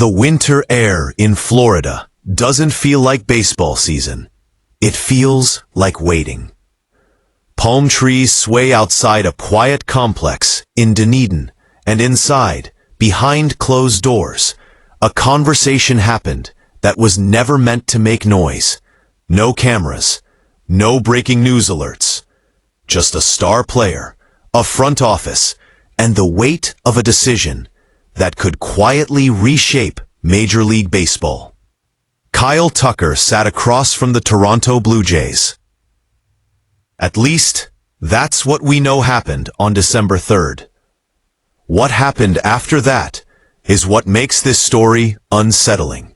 The winter air in Florida doesn't feel like baseball season. It feels like waiting. Palm trees sway outside a quiet complex in Dunedin, and inside, behind closed doors, a conversation happened that was never meant to make noise. No cameras, no breaking news alerts. Just a star player, a front office, and the weight of a decision that could quietly reshape Major League Baseball. Kyle Tucker sat across from the Toronto Blue Jays. At least, that's what we know happened on December 3rd. What happened after that is what makes this story unsettling.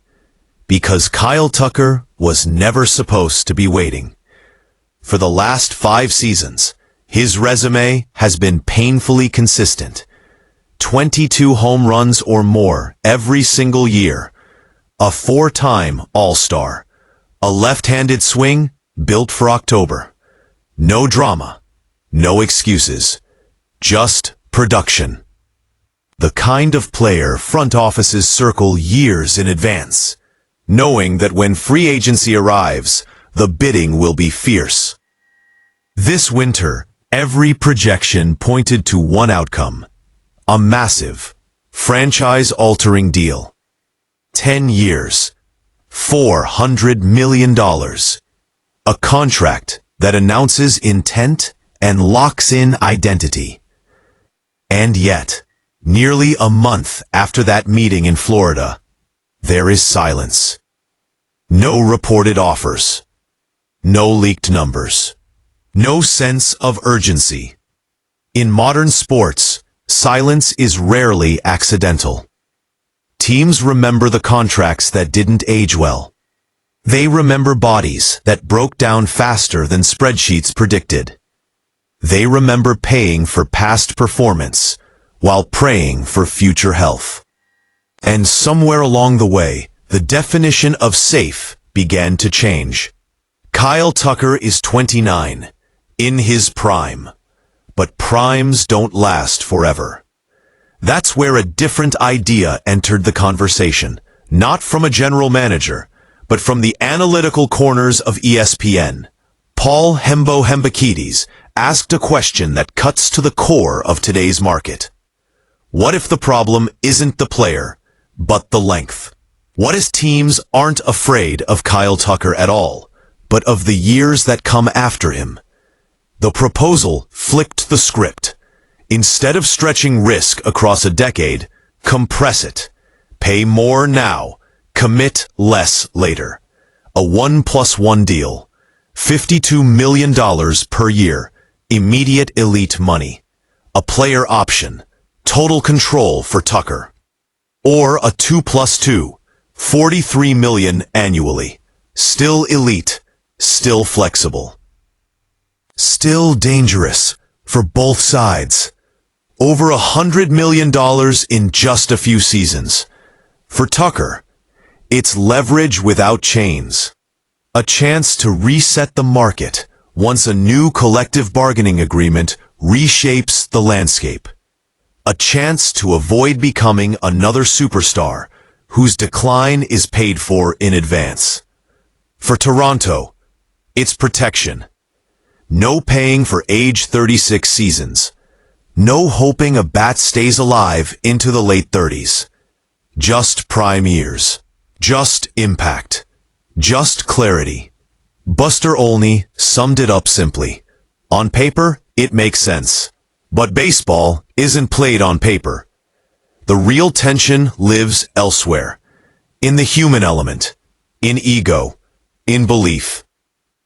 Because Kyle Tucker was never supposed to be waiting. For the last 5 seasons, his resume has been painfully consistent. 22 home runs or more every single year. A 4-time All-Star. A left-handed swing built for October. No drama. No excuses. Just production. The kind of player front offices circle years in advance, knowing that when free agency arrives, the bidding will be fierce. This winter, every projection pointed to one outcome. A massive, franchise-altering deal. 10 years. $400 million. A contract that announces intent and locks in identity. And yet, nearly a month after that meeting in Florida, there is silence. No reported offers. No leaked numbers. No sense of urgency. In modern sports, silence is rarely accidental. Teams remember the contracts that didn't age well. They remember bodies that broke down faster than spreadsheets predicted. They remember paying for past performance while praying for future health. And somewhere along the way, the definition of safe began to change. Kyle Tucker is 29, in his prime. But primes don't last forever. That's where a different idea entered the conversation, not from a general manager, but from the analytical corners of ESPN. Paul Hembo-Hembakides asked a question that cuts to the core of today's market. What if the problem isn't the player, but the length? What if teams aren't afraid of Kyle Tucker at all, but of the years that come after him? The proposal flipped the script. Instead of stretching risk across a decade, compress it. Pay more now, commit less later. A 1+1 deal. $52 million per year. Immediate elite money. A player option. Total control for Tucker. Or a 2+2. $43 million annually. Still elite. Still flexible. Still dangerous for both sides. Over $100 million in just a few seasons. For Tucker, it's leverage without chains. A chance to reset the market once a new collective bargaining agreement reshapes the landscape. A chance to avoid becoming another superstar whose decline is paid for in advance. For Toronto, it's protection. No paying for age 36 seasons. No hoping a bat stays alive into the late 30s. Just prime years. Just impact. Just clarity. Buster Olney summed it up simply. On paper, it makes sense. But baseball isn't played on paper. The real tension lives elsewhere. In the human element. In ego. In belief.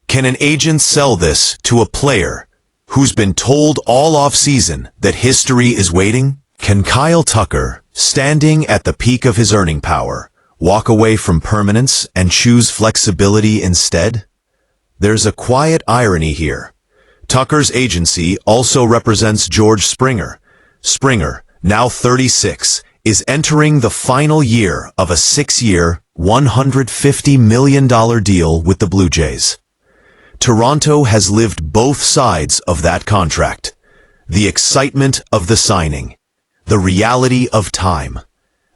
Can an agent sell this to a player who's been told all off-season that history is waiting? Can Kyle Tucker, standing at the peak of his earning power, walk away from permanence and choose flexibility instead? There's a quiet irony here. Tucker's agency also represents George Springer. Springer, now 36, is entering the final year of a 6-year, $150 million deal with the Blue Jays. Toronto has lived both sides of that contract. The excitement of the signing. The reality of time.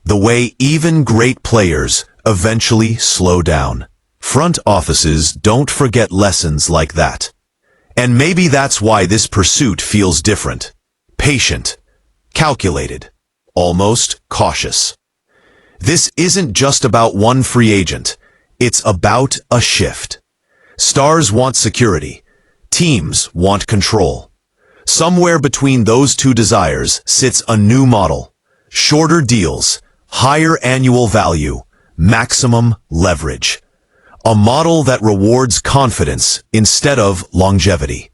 The way even great players eventually slow down. Front offices don't forget lessons like that. And maybe that's why this pursuit feels different. Patient, calculated, almost cautious. This isn't just about one free agent. It's about a shift. Stars want security. Teams want control. Somewhere between those two desires sits a new model. Shorter deals, higher annual value, maximum leverage. A model that rewards confidence instead of longevity.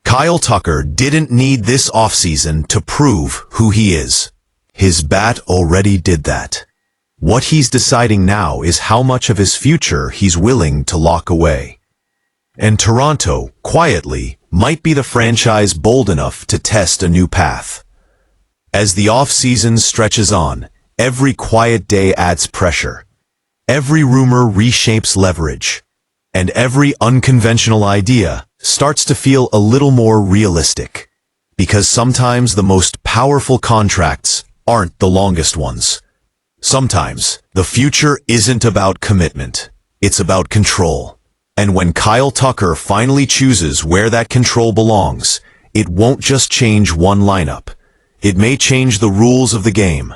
Kyle Tucker didn't need this offseason to prove who he is. His bat already did that. What he's deciding now is how much of his future he's willing to lock away. And Toronto, quietly, might be the franchise bold enough to test a new path. As the offseason stretches on, every quiet day adds pressure. Every rumor reshapes leverage. And every unconventional idea starts to feel a little more realistic. Because sometimes the most powerful contracts aren't the longest ones. Sometimes the future isn't about commitment. It's about control. And when Kyle Tucker finally chooses where that control belongs, it won't just change one lineup. It may change the rules of the game.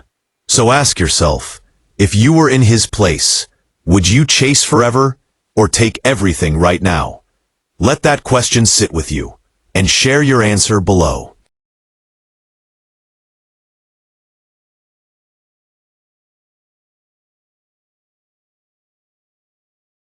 So ask yourself, if you were in his place, would you chase forever or take everything right now? Let that question sit with you and share your answer below.